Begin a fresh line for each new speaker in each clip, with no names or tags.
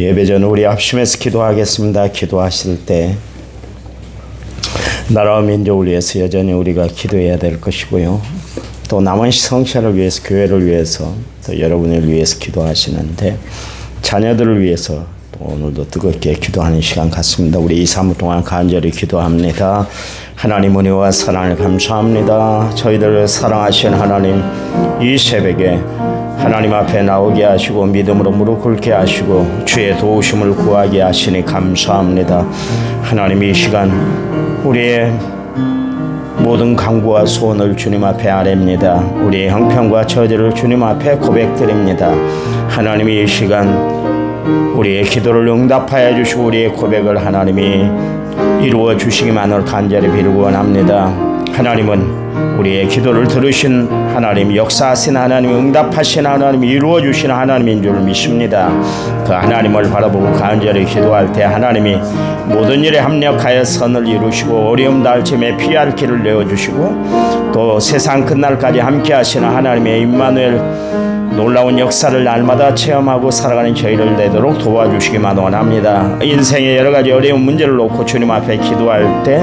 예배 전 우리 합심해서 기도하겠습니다. 기도하실 때 나라와 민족을 위해서 여전히 우리가 기도해야 될 것이고요. 또 남은 성찬을 위해서, 교회를 위해서, 또 여러분을 위해서 기도하시는데 자녀들을 위해서 또 오늘도 뜨겁게 기도하는 시간 같습니다. 우리 2, 3분 동안 간절히 기도합니다. 하나님 은혜와 사랑을 감사합니다. 저희들을 사랑하시는 하나님, 이 새벽에 하나님 앞에 나오게 하시고 믿음으로 무릎 꿇게 하시고 주의 도우심을 구하게 하시니 감사합니다. 하나님, 이 시간 우리의 모든 간구와 소원을 주님 앞에 아뢰입니다. 우리의 형편과 처지를 주님 앞에 고백드립니다. 하나님, 이 시간 우리의 기도를 응답하여 주시고 우리의 고백을 하나님이 이루어 주시기만을 간절히 빌고 원합니다. 하나님은 우리의 기도를 들으신 하나님, 역사하신 하나님, 응답하신 하나님, 이루어 주신 하나님인 줄 믿습니다. 그 하나님을 바라보고 간절히 기도할 때 하나님이 모든 일에 합력하여 선을 이루시고 어려움 닿을쯤에 피할 길을 내어주시고 또 세상 끝날까지 함께 하시는 하나님의 임마누엘 놀라운 역사를 날마다 체험하고 살아가는 저희를 되도록 도와주시기만 원합니다. 인생의 여러 가지 어려운 문제를 놓고 주님 앞에 기도할 때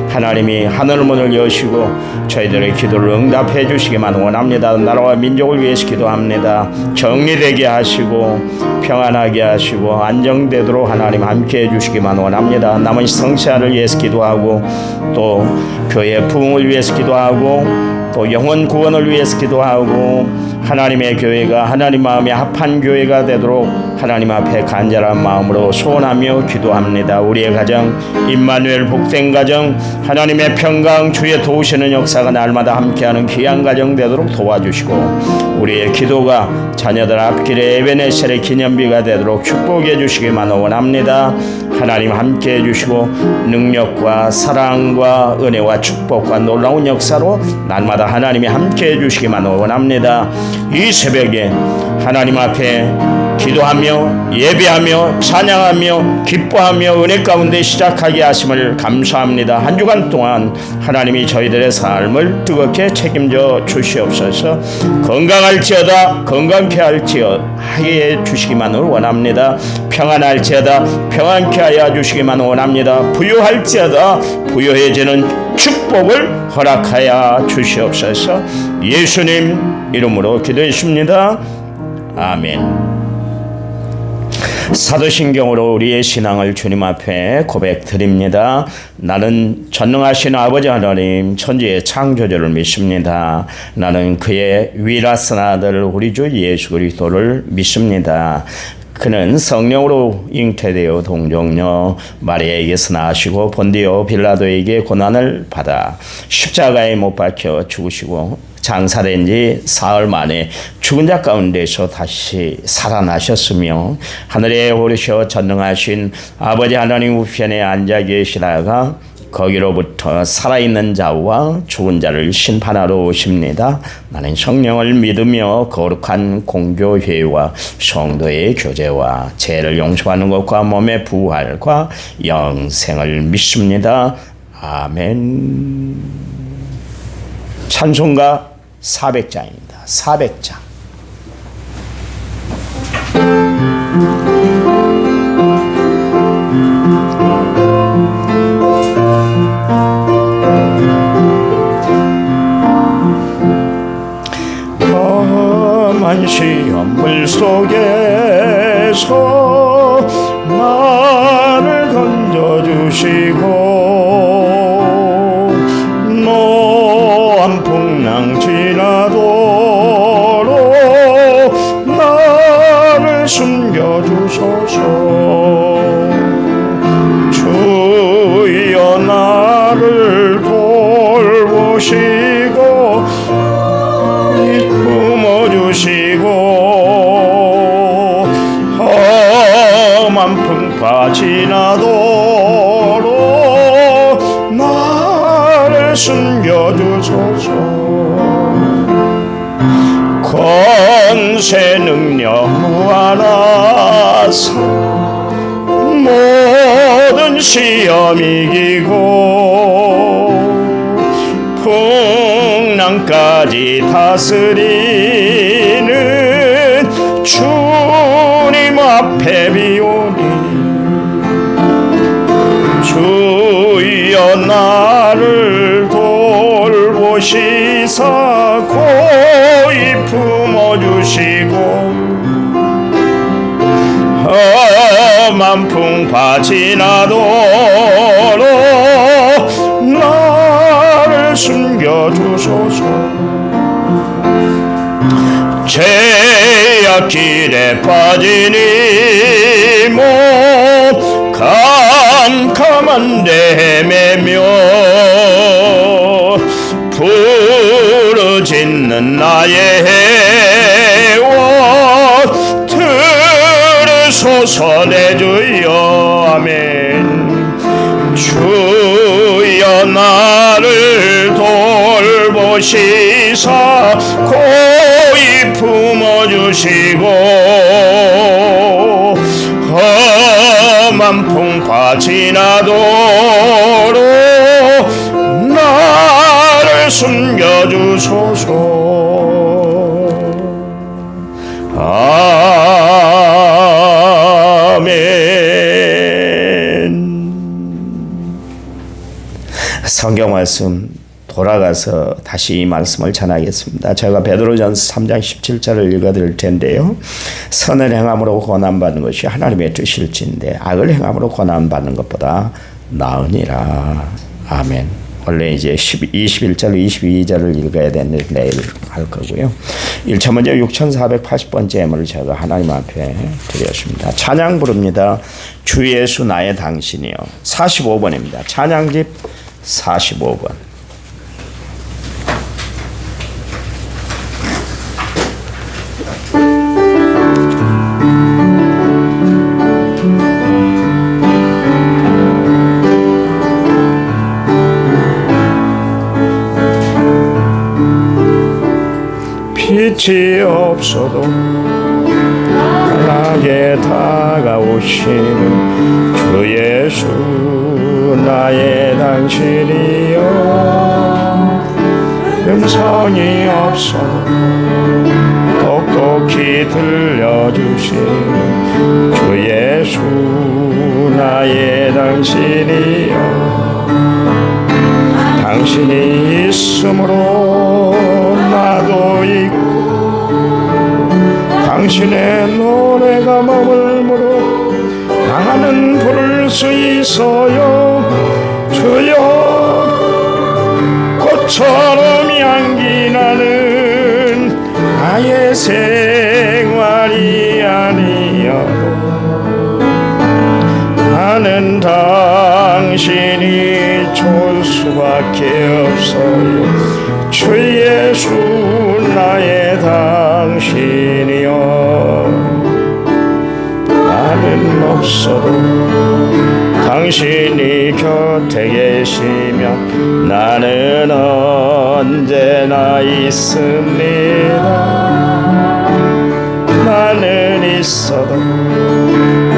하나님이 하늘 문을 여시고 저희들의 기도를 응답해 주시기만 원합니다. 나라와 민족을 위해서 기도합니다. 정리되게 하시고 평안하게 하시고 안정되도록 하나님 함께 해 주시기만 원합니다. 남은 성찬을 위해서 기도하고 또 교회 부흥을 위해서 기도하고 또 영혼 구원을 위해서 기도하고 하나님의 교회가 하나님 마음에 합한 교회가 되도록 하나님 앞에 간절한 마음으로 소원하며 기도합니다. 우리의 가정, 임마누엘 복된 가정, 하나님의 평강, 주의 도우시는 역사가 날마다 함께하는 귀한 가정 되도록 도와주시고 우리의 기도가 자녀들 앞길에 에베네셀의 기념비가 되도록 축복해 주시기만 원합니다. 하나님 함께 해주시고 능력과 사랑과 은혜와 축복과 놀라운 역사로 날마다 하나님이 함께 해주시기만 원합니다. 이 새벽에 하나님 앞에 기도하며 예배하며 찬양하며 기뻐하며 은혜 가운데 시작하게 하심을 감사합니다. 한 주간 동안 하나님이 저희들의 삶을 뜨겁게 책임져 주시옵소서. 건강할지어다 건강케 하게 주시기만을 원합니다. 평안할지어다 평안케 하여 주시기만 원합니다. 부유할지어다 부유해지는 축복을 허락하여 주시옵소서. 예수님 이름으로 기도했습니다. 아멘. 사도신경으로 우리의 신앙을 주님 앞에 고백드립니다. 나는 전능하신 아버지 하나님 천지의 창조주를 믿습니다. 나는 그의 위라선 아들 우리 주 예수 그리스도를 믿습니다. 그는 성령으로 잉태되어 동정녀 마리아에게서 나시고 본디오 빌라도에게 고난을 받아 십자가에 못 박혀 죽으시고 장사된 지 사흘 만에 죽은 자 가운데서 다시 살아나셨으며 하늘에 오르셔 전능하신 아버지 하나님 우편에 앉아 계시다가 거기로부터 살아있는 자와 죽은 자를 심판하러 오십니다. 나는 성령을 믿으며 거룩한 공교회와 성도의 교제와 죄를 용서하는 것과 몸의 부활과 영생을 믿습니다. 아멘. 찬송가 400장입니다. 400장. 험한 시험 물 속에서 나를 건져주시고 노한 풍랑 지나도록 나를 숨겨주소서. 주여 나를 돌보시고 품어주시고 험한 풍파 지나도록 나를 숨겨주소서. 권세 능력 무한하사 모든 시험 이기고 풍랑까지 다스리는 주님 앞에 비오니 주여 나를 돌보시사 고이 품어주시고 험한 풍파 지나도록 나를 숨겨주소서. 제약길에 빠지니 몸 캄캄한데 헤매며 부르짖는 나의 해원 들으소서 내 주여. 아멘. 주여 나를 돌보시사 고이 품어주시고 험한 풍파 지나도록 나를 숨겨주소서. 아멘. 성경 말씀 돌아가서 다시 이 말씀을 전하겠습니다. 제가 베드로전서 3장 17절을 읽어드릴 텐데요. 선을 행함으로 고난받는 것이 하나님의 뜻일진데 악을 행함으로 고난받는 것보다 나으니라. 아멘. 원래 이제 21절, 22절을 읽어야 되는데 내일 할 거고요. 1차 먼저 6480번째 예물을 제가 하나님 앞에 드렸습니다. 찬양 부릅니다. 주 예수 나의 당신이요. 45번입니다. 찬양집 45번. 빛이 없어도 나에게 다가오시는 주 예수 나의 당신이여. 음성이 없어도 똑똑히 들려주시는 주 예수 나의 당신이여. 당신이 있으므로 나도 있고 당신의 노래가 머물므로 나는 부를 수 있어요. 주여 꽃처럼 향기 나는 나의 생활이 아니어도 나는 당신이 좋을 수밖에 없어요. 주 예수 나의 당신이여. 나는 없어도 당신이 곁에 계시면 나는 언제나 있습니다. 나는 있어도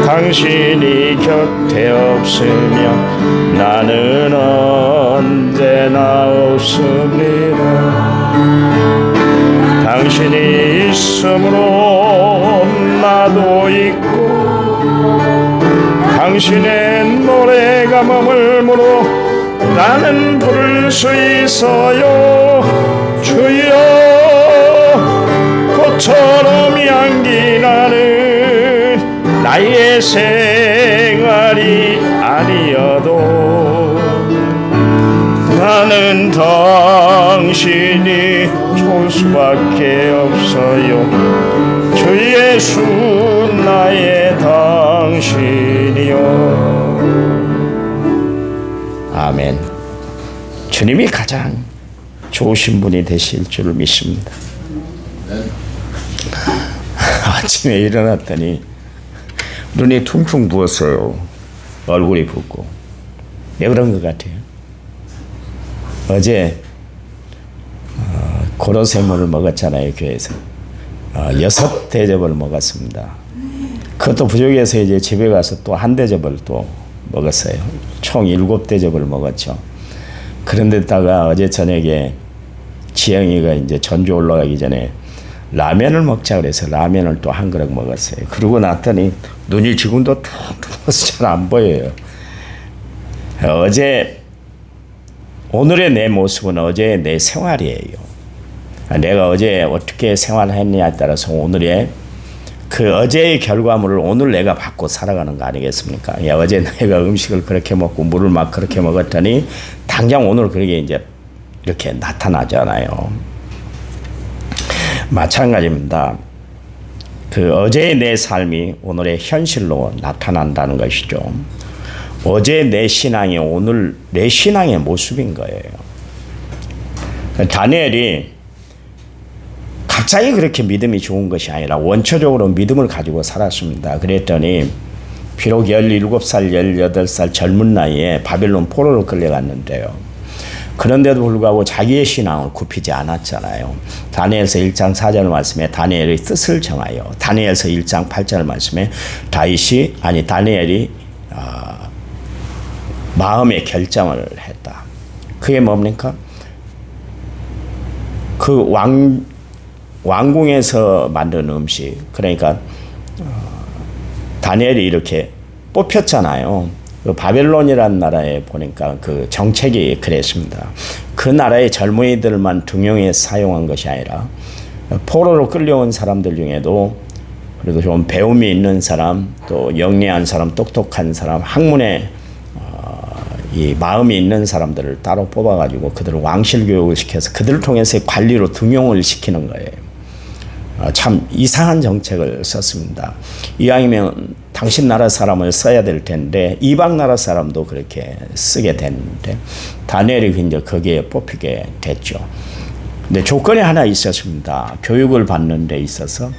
당신이 곁에 없으면 나는 언제나 없습니다. 당신이 있으므로 나도 있고 당신의 노래가 머물므로 나는 부를 수 있어요. 주여 꽃처럼 향기 나는 나의 생활이 아니어도 나는 당신이 좋을 수밖에 없어요. 주 예수 나의 당신이요. 아멘. 주님이 가장 좋으신 분이 되실 줄 믿습니다. 아침에 일어났더니 눈이 퉁퉁 부었어요. 얼굴이 붓고. 왜 그런 것 같아요? 어제 고로쇠물을 먹었잖아요. 교회에서 6대접을 먹었습니다. 그것도 부족해서 이제 집에 가서 또 1대접을 또 먹었어요. 총 7대접을 먹었죠. 그런데다가 어제 저녁에 지영이가 이제 전주 올라가기 전에 라면을 먹자 그래서 라면을 또 한 그릇 먹었어요. 그러고 났더니 눈이 지금도 탁 부어서 잘 안 보여요. 오늘의 내 모습은 어제의 내 생활이에요. 내가 어제 어떻게 생활했느냐에 따라서 오늘의 그 어제의 결과물을 오늘 내가 받고 살아가는 거 아니겠습니까? 어제 내가 음식을 그렇게 먹고 물을 막 그렇게 먹었더니 당장 오늘 그게 이제 이렇게 나타나잖아요. 마찬가지입니다. 그 어제의 내 삶이 오늘의 현실로 나타난다는 것이죠. 어제 내 신앙이 오늘 내 신앙의 모습인 거예요. 다니엘이 갑자기 그렇게 믿음이 좋은 것이 아니라 원초적으로 믿음을 가지고 살았습니다. 그랬더니 비록 17살, 18살 젊은 나이에 바벨론 포로로 끌려갔는데요. 그런데도 불구하고 자기의 신앙을 굽히지 않았잖아요. 다니엘서 1장 4절 말씀에 다니엘의 뜻을 정하여, 다니엘서 1장 8절 말씀에 다니엘이 마음의 결정을 했다. 그게 뭡니까? 그 왕궁에서 만든 음식, 그러니까 다니엘이 이렇게 뽑혔잖아요. 그 바벨론이라는 나라에 보니까 그 정책이 그랬습니다. 그 나라의 젊은이들만 등용해 사용한 것이 아니라 포로로 끌려온 사람들 중에도 그래도 좀 배움이 있는 사람, 또 영리한 사람, 똑똑한 사람, 학문에 이 마음이 있는 사람들을 따로 뽑아가지고 그들을 왕실 교육을 시켜서 그들을 통해서 관리로 등용을 시키는 거예요. 참 이상한 정책을 썼습니다. 이왕이면 당신 나라 사람을 써야 될 텐데 이방 나라 사람도 그렇게 쓰게 됐는데 다니엘이 이제 거기에 뽑히게 됐죠. 근데 조건이 하나 있었습니다. 교육을 받는 데 있어서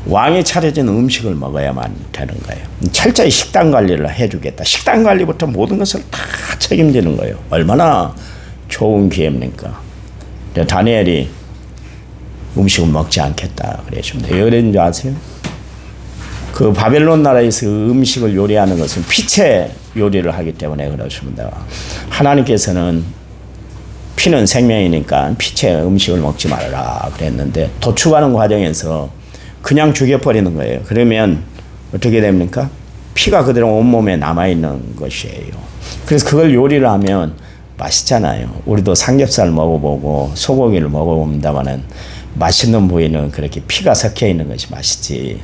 왕이 차려진 음식을 먹어야만 되는 거예요. 철저히 식단 관리를 해주겠다. 식단 관리부터 모든 것을 다 책임지는 거예요. 얼마나 좋은 기회입니까? 다니엘이 음식을 먹지 않겠다 그랬습니다. 왜 그랬는지 아세요? 그 바벨론 나라에서 음식을 요리하는 것은 피체 요리를 하기 때문에 그렇습니다. 하나님께서는 피는 생명이니까 피체 음식을 먹지 말아라 그랬는데 도축하는 과정에서 그냥 죽여버리는 거예요. 그러면 어떻게 됩니까? 피가 그대로 온몸에 남아있는 것이에요. 그래서 그걸 요리를 하면 맛있잖아요. 우리도 삼겹살 먹어보고 소고기를 먹어봅니다만은 맛있는 부위는 그렇게 피가 섞여 있는 것이 맛있지.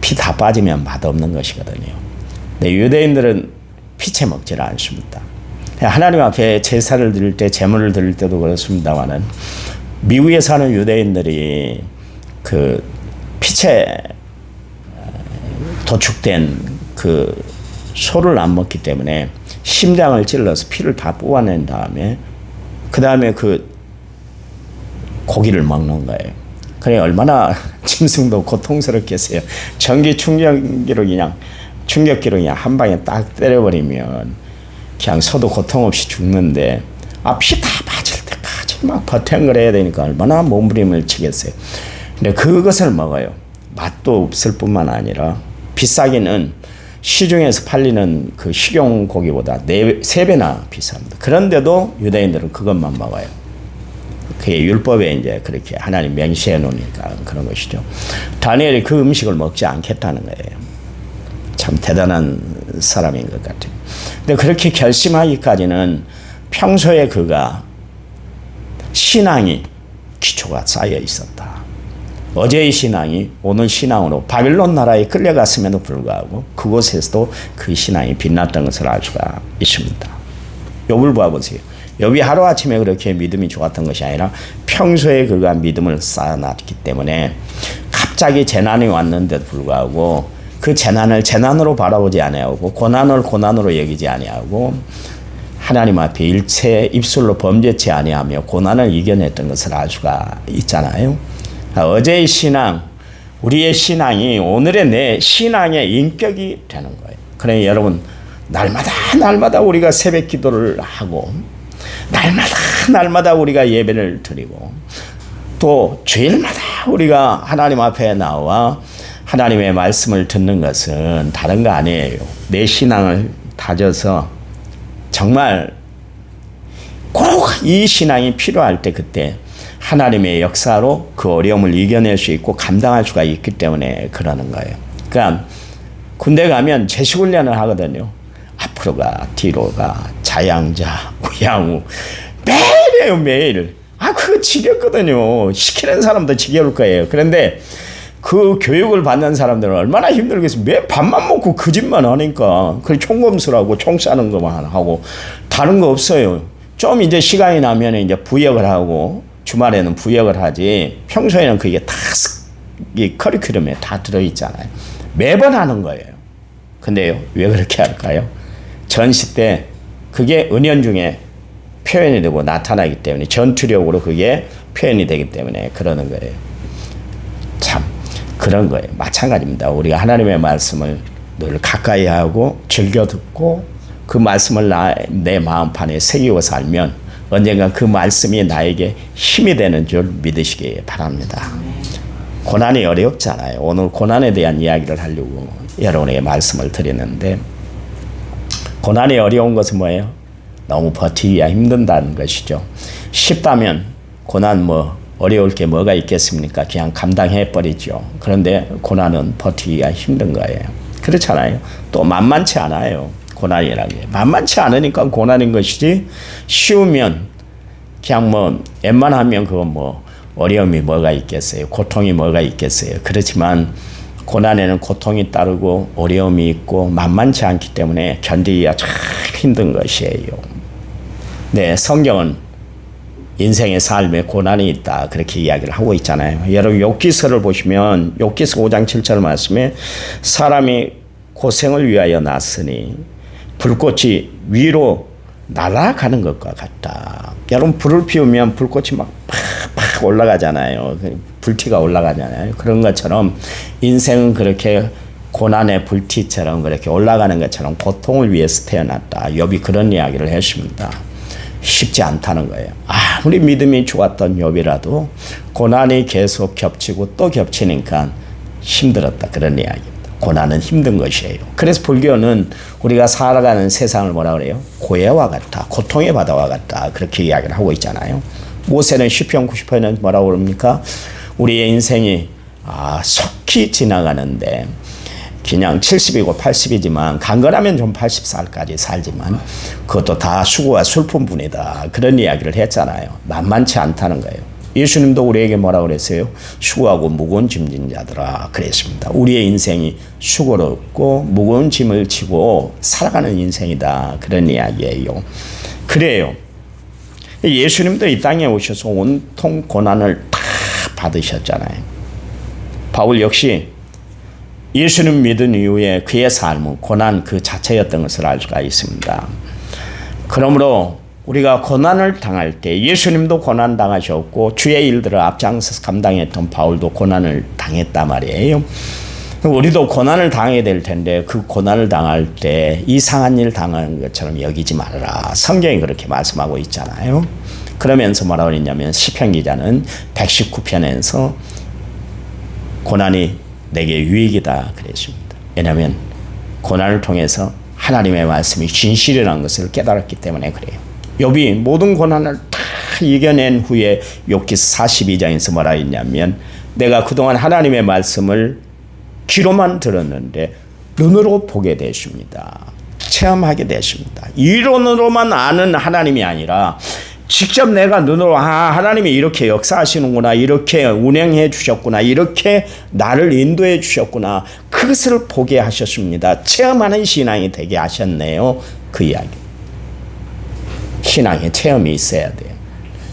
피 다 빠지면 맛없는 것이거든요. 근데 유대인들은 피채 먹지를 않습니다. 하나님 앞에 제사를 드릴 때, 제물을 드릴 때도 그렇습니다만은 미국에 사는 유대인들이 그 피채 도축된 그 소를 안 먹기 때문에 심장을 찔러서 피를 다 뽑아낸 다음에 그 다음에 그 고기를 먹는 거예요. 그래 얼마나 짐승도 고통스럽겠어요. 전기 충격기로 그냥 한 방에 딱 때려버리면 그냥 소도 고통 없이 죽는데 피 다 빠질 때까지 막 버탱을 해야 되니까 얼마나 몸부림을 치겠어요. 근데 그것을 먹어요. 맛도 없을 뿐만 아니라 비싸기는 시중에서 팔리는 그 식용 고기보다 3배나 비쌉니다. 그런데도 유대인들은 그것만 먹어요. 그게 율법에 이제 그렇게 하나님 명시해 놓으니까 그런 것이죠. 다니엘이 그 음식을 먹지 않겠다는 거예요. 참 대단한 사람인 것 같아요. 근데 그렇게 결심하기까지는 평소에 그가 신앙이 기초가 쌓여 있었다. 어제의 신앙이 오늘 신앙으로 바빌론 나라에 끌려갔음에도 불구하고 그곳에서도 그 신앙이 빛났던 것을 알 수가 있습니다. 욥을 봐보세요. 욥이 하루아침에 그렇게 믿음이 좋았던 것이 아니라 평소에 그가 믿음을 쌓아놨기 때문에 갑자기 재난이 왔는데도 불구하고 그 재난을 재난으로 바라보지 아니하고 고난을 고난으로 여기지 아니하고 하나님 앞에 일체 입술로 범죄치 아니하며 고난을 이겨냈던 것을 알 수가 있잖아요. 어제의 신앙, 우리의 신앙이 오늘의 내 신앙의 인격이 되는 거예요. 그러니 여러분 날마다 우리가 새벽 기도를 하고 날마다 우리가 예배를 드리고 또 주일마다 우리가 하나님 앞에 나와 하나님의 말씀을 듣는 것은 다른 거 아니에요. 내 신앙을 다져서 정말 꼭 이 신앙이 필요할 때 그때 하나님의 역사로 그 어려움을 이겨낼 수 있고 감당할 수가 있기 때문에 그러는 거예요. 그러니까 군대 가면 제식훈련을 하거든요. 앞으로 가, 뒤로 가, 자양자, 우양우. 매일이에요, 매일. 그거 지겹거든요. 시키는 사람도 지겨울 거예요. 그런데 그 교육을 받는 사람들은 얼마나 힘들겠어요. 매 밥만 먹고 그 집만 하니까. 그 총검술하고 총 쏴는 것만 하고 다른 거 없어요. 좀 이제 시간이 나면 이제 부역을 하고 주말에는 부역을 하지 평소에는 그게 다 이 커리큘럼에 다 들어있잖아요. 매번 하는 거예요. 근데요, 왜 그렇게 할까요? 전시 때 그게 은연중에 표현이 되고 나타나기 때문에 전투력으로 그게 표현이 되기 때문에 그러는 거예요. 참 그런 거예요. 마찬가지입니다. 우리가 하나님의 말씀을 늘 가까이 하고 즐겨 듣고 그 말씀을 내 마음판에 새기고 살면 언젠가 그 말씀이 나에게 힘이 되는 줄 믿으시기 바랍니다. 고난이 어렵잖아요. 오늘 고난에 대한 이야기를 하려고 여러분에게 말씀을 드리는데, 고난이 어려운 것은 뭐예요? 너무 버티기가 힘든다는 것이죠. 쉽다면 고난 어려울 게 뭐가 있겠습니까? 그냥 감당해 버리죠. 그런데 고난은 버티기가 힘든 거예요. 그렇잖아요. 또 만만치 않아요. 고난이라는 게 만만치 않으니까 고난인 것이지, 쉬우면 그냥 웬만하면 그거 어려움이 뭐가 있겠어요. 고통이 뭐가 있겠어요. 그렇지만 고난에는 고통이 따르고 어려움이 있고 만만치 않기 때문에 견디기가 참 힘든 것이에요. 네, 성경은 인생의 삶에 고난이 있다 그렇게 이야기를 하고 있잖아요. 여러분 욥기서를 보시면 욥기서 5장 7절 말씀에 사람이 고생을 위하여 났으니 불꽃이 위로 날아가는 것과 같다. 여러분 불을 피우면 불꽃이 막 팍팍 올라가잖아요. 불티가 올라가잖아요. 그런 것처럼 인생은 그렇게 고난의 불티처럼 그렇게 올라가는 것처럼 고통을 위해서 태어났다. 욥이 그런 이야기를 했습니다. 쉽지 않다는 거예요. 아무리 믿음이 좋았던 욥이라도 고난이 계속 겹치고 또 겹치니까 힘들었다. 그런 이야기입니다. 고난은 힘든 것이에요. 그래서 불교는 우리가 살아가는 세상을 뭐라 그래요? 고해와 같다. 고통의 바다와 같다. 그렇게 이야기를 하고 있잖아요. 모세는 시편 90편은 뭐라고 그럽니까? 우리의 인생이 속히 지나가는데 그냥 70이고 80이지만 강건하면 좀 80살까지 살지만 그것도 다 수고와 슬픔뿐이다. 그런 이야기를 했잖아요. 만만치 않다는 거예요. 예수님도 우리에게 뭐라고 그랬어요? 수고하고 무거운 짐진 자들아 그랬습니다. 우리의 인생이 수고롭고 무거운 짐을 지고 살아가는 인생이다. 그런 이야기예요. 그래요. 예수님도 이 땅에 오셔서 온통 고난을 다 받으셨잖아요. 바울 역시 예수님 믿은 이후에 그의 삶은 고난 그 자체였던 것을 알 수가 있습니다. 그러므로 우리가 고난을 당할 때 예수님도 고난 당하셨고 주의 일들을 앞장서서 감당했던 바울도 고난을 당했단 말이에요. 우리도 고난을 당해야 될 텐데 그 고난을 당할 때 이상한 일 당하는 것처럼 여기지 말아라. 성경이 그렇게 말씀하고 있잖아요. 그러면서 뭐라고 했냐면 시편 기자는 119편에서 고난이 내게 유익이다 그랬습니다. 왜냐하면 고난을 통해서 하나님의 말씀이 진실이라는 것을 깨달았기 때문에 그래요. 욥이 모든 고난을 다 이겨낸 후에 욥기서 42장에서 뭐라 했냐면 내가 그동안 하나님의 말씀을 귀로만 들었는데 눈으로 보게 되십니다. 체험하게 되십니다. 이론으로만 아는 하나님이 아니라 직접 내가 눈으로 하나님이 이렇게 역사하시는구나, 이렇게 운행해 주셨구나, 이렇게 나를 인도해 주셨구나, 그것을 보게 하셨습니다. 체험하는 신앙이 되게 하셨네요. 그 이야기. 신앙에 체험이 있어야 돼요.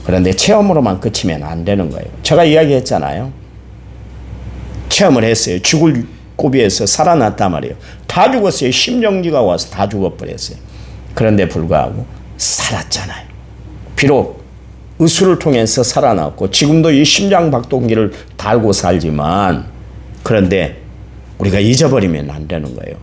그런데 체험으로만 그치면 안 되는 거예요. 제가 이야기했잖아요. 체험을 했어요. 죽을 고비에서 살아났단 말이에요. 다 죽었어요. 심정지가 와서 다 죽어버렸어요. 그런데 불구하고 살았잖아요. 비록 의술을 통해서 살아났고 지금도 이 심장박동기를 달고 살지만 그런데 우리가 잊어버리면 안 되는 거예요.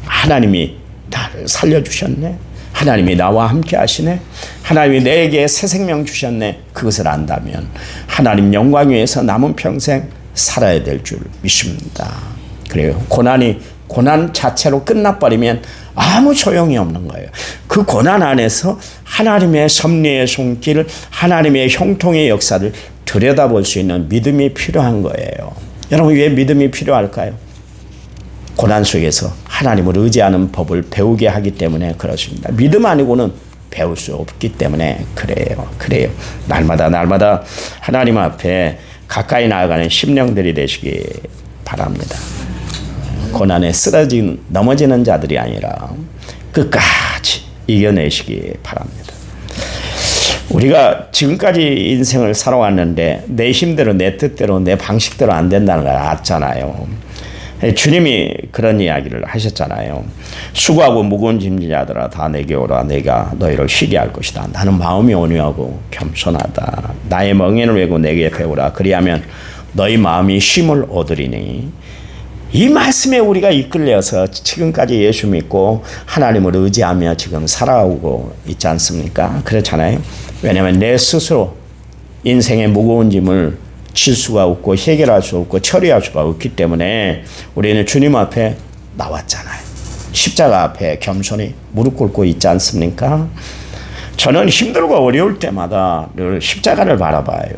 하나님이 나를 살려주셨네. 하나님이 나와 함께 하시네. 하나님이 내게 새 생명 주셨네. 그것을 안다면 하나님 영광 위에서 남은 평생 살아야 될 줄 믿습니다. 그래요. 고난 자체로 끝나버리면 아무 소용이 없는 거예요. 그 고난 안에서 하나님의 섭리의 손길, 하나님의 형통의 역사를 들여다볼 수 있는 믿음이 필요한 거예요. 여러분, 왜 믿음이 필요할까요? 고난 속에서 하나님을 의지하는 법을 배우게 하기 때문에 그렇습니다. 믿음 아니고는 배울 수 없기 때문에 그래요. 날마다 하나님 앞에 가까이 나아가는 심령들이 되시기 바랍니다. 고난에 넘어지는 자들이 아니라 끝까지 이겨내시기 바랍니다. 우리가 지금까지 인생을 살아왔는데 내 힘대로, 내 뜻대로, 내 방식대로 안 된다는 걸 알았잖아요. 주님이 그런 이야기를 하셨잖아요. 수고하고 무거운 짐지자들아 다 내게 오라. 내가 너희를 쉬게 할 것이다. 나는 마음이 온유하고 겸손하다. 나의 멍에를 메고 내게 배우라. 그리하면 너희 마음이 쉼을 얻으리니. 이 말씀에 우리가 이끌려서 지금까지 예수 믿고 하나님을 의지하며 지금 살아오고 있지 않습니까? 그렇잖아요. 왜냐하면 내 스스로 인생의 무거운 짐을 칠 수가 없고 해결할 수 없고 처리할 수가 없기 때문에 우리는 주님 앞에 나왔잖아요. 십자가 앞에 겸손히 무릎 꿇고 있지 않습니까? 저는 힘들고 어려울 때마다 늘 십자가를 바라봐요.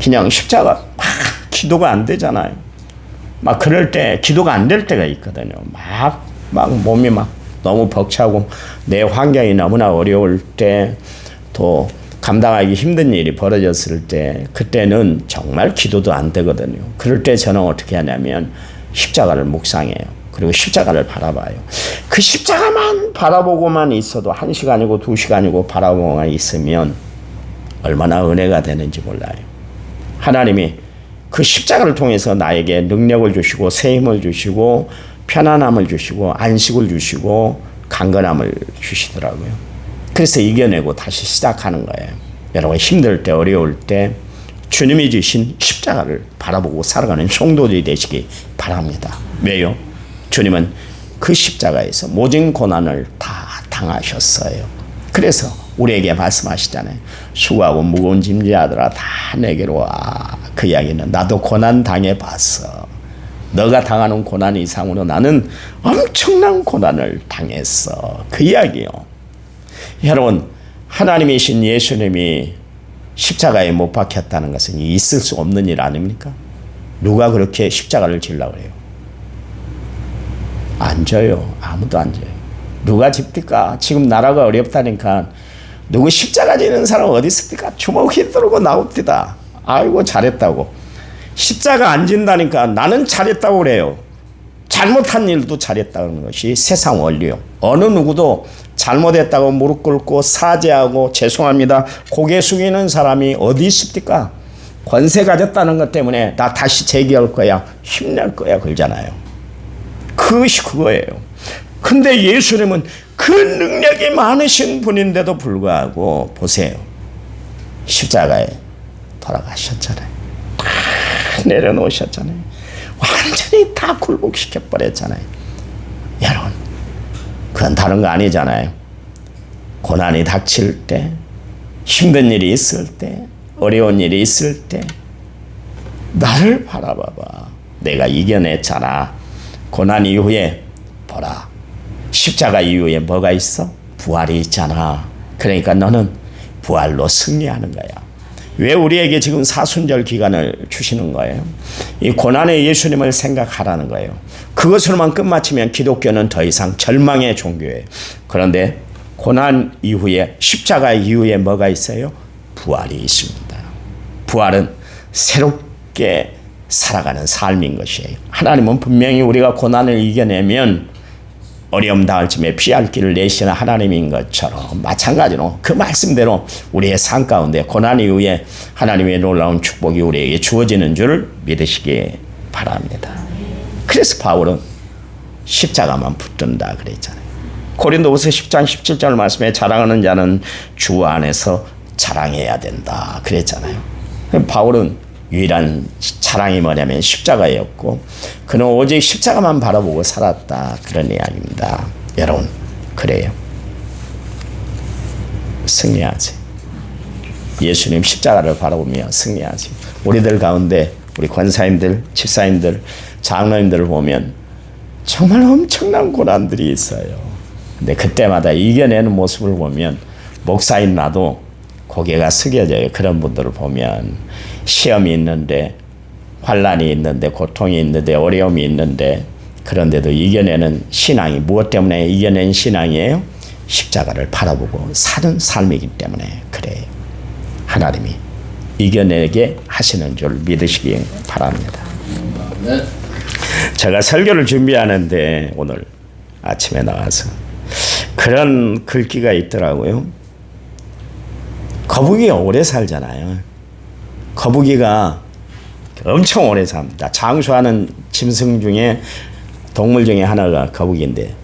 그냥 십자가 막 기도가 안 되잖아요. 막 그럴 때 기도가 안 될 때가 있거든요. 막 몸이 막 너무 벅차고 내 환경이 너무나 어려울 때, 또 감당하기 힘든 일이 벌어졌을 때, 그때는 정말 기도도 안 되거든요. 그럴 때 저는 어떻게 하냐면 십자가를 묵상해요. 그리고 십자가를 바라봐요. 그 십자가만 바라보고만 있어도 1시간이고 2시간이고 바라보고만 있으면 얼마나 은혜가 되는지 몰라요. 하나님이 그 십자가를 통해서 나에게 능력을 주시고 새 힘을 주시고 편안함을 주시고 안식을 주시고 강건함을 주시더라고요. 그래서 이겨내고 다시 시작하는 거예요. 여러분, 힘들 때 어려울 때 주님이 주신 십자가를 바라보고 살아가는 성도들이 되시기 바랍니다. 왜요? 주님은 그 십자가에서 모든 고난을 다 당하셨어요. 그래서 우리에게 말씀하시잖아요. 수고하고 무거운 짐지자들아 다 내게로 와. 그 이야기는 나도 고난 당해봤어. 너가 당하는 고난 이상으로 나는 엄청난 고난을 당했어. 그 이야기요. 여러분, 하나님이신 예수님이 십자가에 못 박혔다는 것은 있을 수 없는 일 아닙니까? 누가 그렇게 십자가를 지려고 그래요? 안 져요. 아무도 안 져요. 누가 집니까? 지금 나라가 어렵다니까 누구 십자가 지는 사람 어디 있습니까? 주먹 휘두르고 나옵니다. 아이고 잘했다고. 십자가 안 진다니까 나는 잘했다고 그래요. 잘못한 일도 잘했다는 것이 세상 원리요. 어느 누구도 잘못했다고 무릎 꿇고 사죄하고 죄송합니다 고개 숙이는 사람이 어디 있습니까? 권세 가졌다는 것 때문에 나 다시 재기할 거야, 힘낼 거야 그러잖아요. 그것이 그거예요. 근데 예수님은 그 능력이 많으신 분인데도 불구하고 보세요. 십자가에 돌아가셨잖아요. 다 내려놓으셨잖아요. 완전히 다 굴복시켜버렸잖아요. 여러분, 그건 다른 거 아니잖아요. 고난이 닥칠 때, 힘든 일이 있을 때, 어려운 일이 있을 때 나를 바라봐봐. 내가 이겨냈잖아. 고난 이후에 보라. 십자가 이후에 뭐가 있어? 부활이 있잖아. 그러니까 너는 부활로 승리하는 거야. 왜 우리에게 지금 사순절 기간을 주시는 거예요? 이 고난의 예수님을 생각하라는 거예요. 그것으로만 끝마치면 기독교는 더 이상 절망의 종교예요. 그런데 고난 이후에, 십자가 이후에 뭐가 있어요? 부활이 있습니다. 부활은 새롭게 살아가는 삶인 것이에요. 하나님은 분명히 우리가 고난을 이겨내면 어려움 당할 쯤에 피할 길을 내시는 하나님인 것처럼 마찬가지로 그 말씀대로 우리의 삶 가운데 고난 이후에 하나님의 놀라운 축복이 우리에게 주어지는 줄 믿으시기 바랍니다. 그래서 바울은 십자가만 붙든다 그랬잖아요. 고린도후서 10장 17절 말씀에 자랑하는 자는 주 안에서 자랑해야 된다 그랬잖아요. 바울은 유일한 자랑이 뭐냐면 십자가였고 그는 오직 십자가만 바라보고 살았다 그런 이야기입니다. 여러분, 그래요. 승리하지. 예수님 십자가를 바라보며 승리하지. 우리들 가운데 우리 권사님들, 집사님들, 장로님들을 보면 정말 엄청난 고난들이 있어요. 근데 그때마다 이겨내는 모습을 보면 목사인 나도 고개가 숙여져요. 그런 분들을 보면 시험이 있는데 환난이 있는데 고통이 있는데 어려움이 있는데 그런데도 이겨내는 신앙이 무엇 때문에 이겨낸 신앙이에요? 십자가를 바라보고 사는 삶이기 때문에 그래요. 하나님이 이겨내게 하시는 줄 믿으시기 바랍니다. 제가 설교를 준비하는데 오늘 아침에 나와서 그런 글귀가 있더라고요. 거북이가 오래 살잖아요. 거북이가 엄청 오래 삽니다. 장수하는 짐승 중에 동물 중에 하나가 거북이인데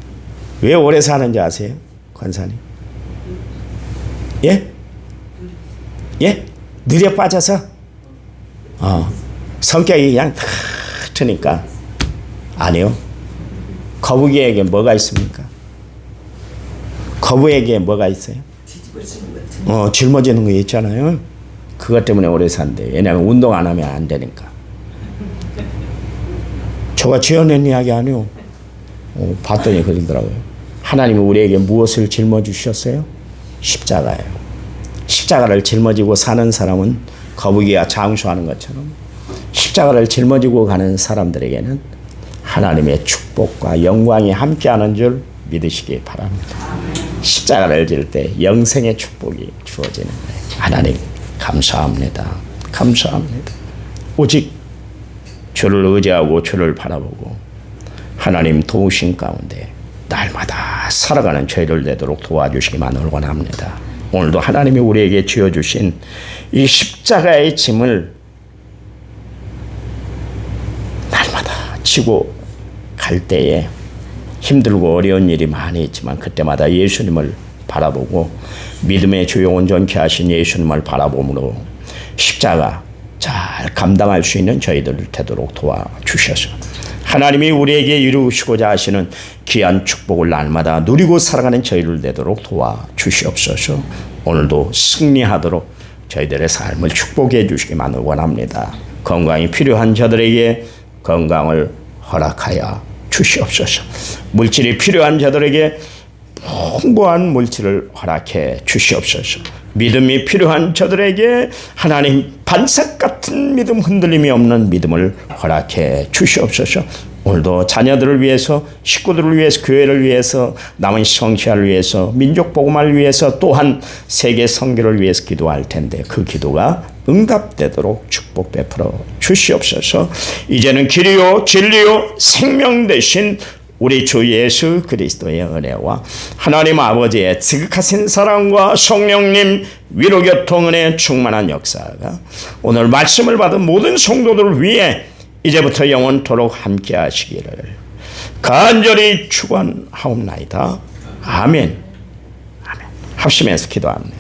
왜 오래 사는지 아세요? 권사님? 예? 예? 느려 빠져서? 성격이 그냥 탁트니까. 아니요. 거북이에게 뭐가 있습니까? 거북이에게 뭐가 있어요? 짊어지는 거 있잖아요. 그것 때문에 오래 산대. 왜냐하면 운동 안 하면 안 되니까. 저가 지어낸 이야기 아니요. 봤더니 그러더라고요. 하나님이 우리에게 무엇을 짊어주셨어요? 십자가예요. 십자가를 짊어지고 사는 사람은 거북이가 장수하는 것처럼 십자가를 짊어지고 가는 사람들에게는 하나님의 축복과 영광이 함께하는 줄 믿으시기 바랍니다. 십자가를 질 때 영생의 축복이 주어지는 거예요. 하나님 감사합니다. 감사합니다. 오직 주를 의지하고 주를 바라보고 하나님 도우신 가운데 날마다 살아가는 저희를 되도록 도와주시기만을 원합니다. 오늘도 하나님이 우리에게 쥐어주신 이 십자가의 짐을 날마다 지고 갈 때에 힘들고 어려운 일이 많이 있지만 그때마다 예수님을 바라보고 믿음의 주요 온전케 하신 예수님을 바라봄으로 십자가 잘 감당할 수 있는 저희들 되도록 도와주셔서 하나님이 우리에게 이루시고자 하시는 귀한 축복을 날마다 누리고 살아가는 저희를 되도록 도와주시옵소서. 오늘도 승리하도록 저희들의 삶을 축복해 주시기만을 원합니다. 건강이 필요한 자들에게 건강을 허락하여 주시옵소서. 물질이 필요한 자들에게 풍부한 물질을 허락해 주시옵소서. 믿음이 필요한 자들에게 하나님 반석 같은 믿음, 흔들림이 없는 믿음을 허락해 주시옵소서. 오늘도 자녀들을 위해서, 식구들을 위해서, 교회를 위해서, 남은 성시아를 위해서, 민족 복음화를 위해서, 또한 세계 선교를 위해서 기도할 텐데 그 기도가 응답되도록 축복 베풀어 주시옵소서. 이제는 길이요 진리요 생명 되신 우리 주 예수 그리스도의 은혜와 하나님 아버지의 지극하신 사랑과 성령님 위로교통 은혜의 충만한 역사가 오늘 말씀을 받은 모든 성도들을 위해 이제부터 영원토록 함께 하시기를 간절히 축원하옵나이다. 아멘. 아멘. 합심해서 기도합니다.